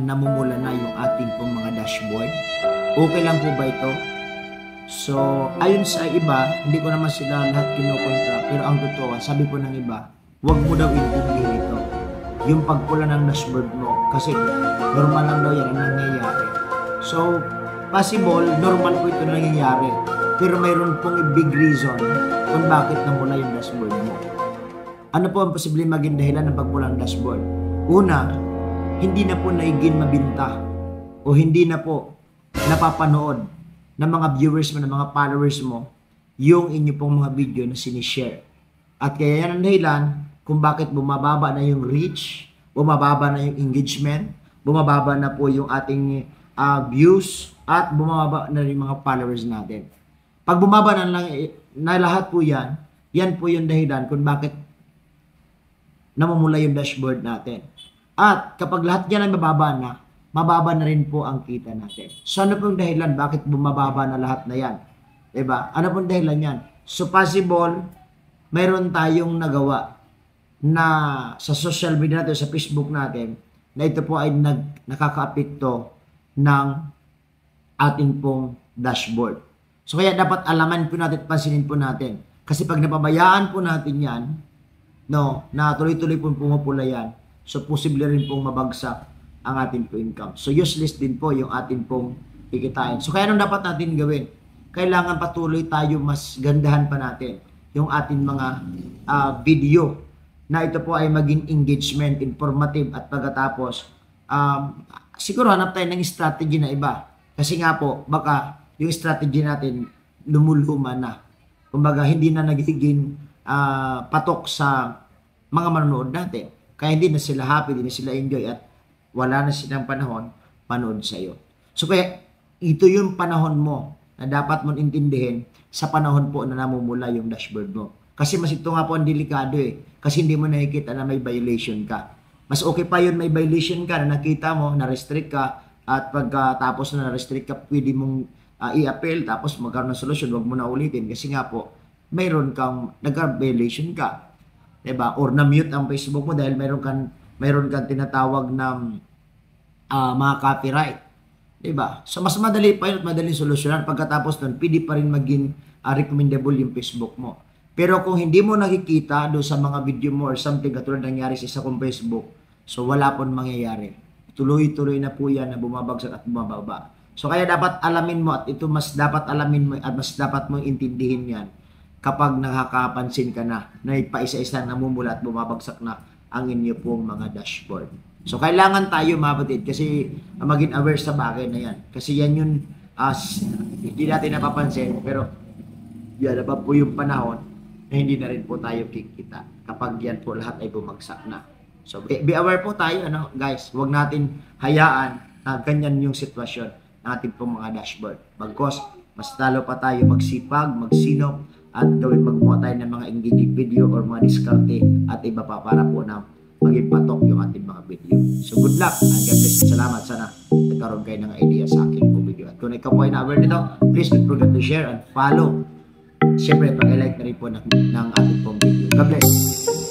namumula na yung ating pong mga dashboard. Okay lang po ba ito? So, ayon sa iba, hindi ko naman sila lahat kinukontra, pero ang totoo, sabi po ng iba, huwag mo daw intindihin ito. Yung pagpula ng dashboard mo, kasi normal lang daw yan ang nangyayari. So, possible, normal po ito nangyayari, pero mayroon pong big reason kung bakit namula yung dashboard mo. Ano po ang posibleng maging dahilan ng pagpula ng dashboard? Una, hindi na po naigin mabinta o hindi na po napapanood ng mga viewers mo, ng mga followers mo, yung inyo pong mga video na sinishare. At kaya yan ang dahilan kung bakit bumababa na yung reach, bumababa na yung engagement, bumababa na po yung ating views, at bumababa na rin mga followers natin. Pag bumaba na lahat po yan, yan po yung dahilan kung bakit namumula yung dashboard natin. At kapag lahat yan ay mababa na rin po ang kita natin. So ano pong dahilan bakit bumababa na lahat na yan? Diba? Ano pong dahilan yan? So possible, mayroon tayong nagawa na sa social media natin, sa Facebook natin, na ito po ay nakaka-apekto ng ating pong dashboard. So kaya dapat alaman po natin, pansinin po natin. Kasi pag napabayaan po natin yan, no, na tuloy-tuloy po pumupula yan, so posible rin pong mabagsak ang ating po income. So useless din po yung ating pong kikitain. So kaya anong dapat natin gawin? Kailangan patuloy tayo mas gandahan pa natin yung ating mga video na ito po ay maging engagement, informative, at pagkatapos siguro hanap tayo ng strategy na iba. Kasi nga po, baka yung strategy natin lumuluma na. Kumbaga hindi na nagiging patok sa mga manonood natin. Kaya hindi na sila happy, hindi na sila enjoy, at wala na silang panahon manood sa iyo. So kaya ito yung panahon mo na dapat mong intindihin sa panahon po na namumula yung dashboard mo. Kasi mas ito nga po ang delikado kasi hindi mo nakikita na may violation ka. Mas okay pa yun may violation ka na nakita mo, na-restrict ka, at pagkatapos na na-restrict ka, pwede mong i-appeal, tapos magkaroon ng solusyon, wag mo na ulitin. Kasi nga po, mayroon kang nagka-violation ka. Diba? Or na-mute ang Facebook mo dahil mayroon kang tinatawag na mga copyright. Diba? So, mas madali pa yun at madaling solusyonan. Pagkatapos nun, pwede pa rin maging recommendable yung Facebook mo. Pero kung hindi mo nakikita doon sa mga video mo or something katulad nangyari sa isa kong Facebook, so wala pong mangyayari. Tuloy-tuloy na po yan na bumabagsak at bumababa. So, kaya dapat alamin mo, at ito mas dapat alamin mo at mas dapat mong intindihin yan kapag nakakapansin ka na ipaisa-isa namumula at bumabagsak na ang inyo pong mga dashboard. So, kailangan tayo mga kapatid kasi maging aware sa bagay na yan. Kasi yan yung hindi natin napapansin, pero yan na po yung panahon na hindi na rin po tayo kikita kapag yan po lahat ay bumagsak na. So, be aware po tayo, guys. Huwag natin hayaan na ganyan yung sitwasyon ng ating pong mga dashboard. Bagkos, mas talo pa tayo magsipag, magsinop, at gawin magbuha tayo ng mga engaging video or mga diskarte at iba pa para po na maging patok yung ating mga video. So good luck and God bless. Salamat, sana nagkaroon kayo ng idea sa aking po video. At kung ikaw po ay na-aware nito, please don't forget to share and follow. Siyempre, pag-like na rin po ng ating pong video. God bless.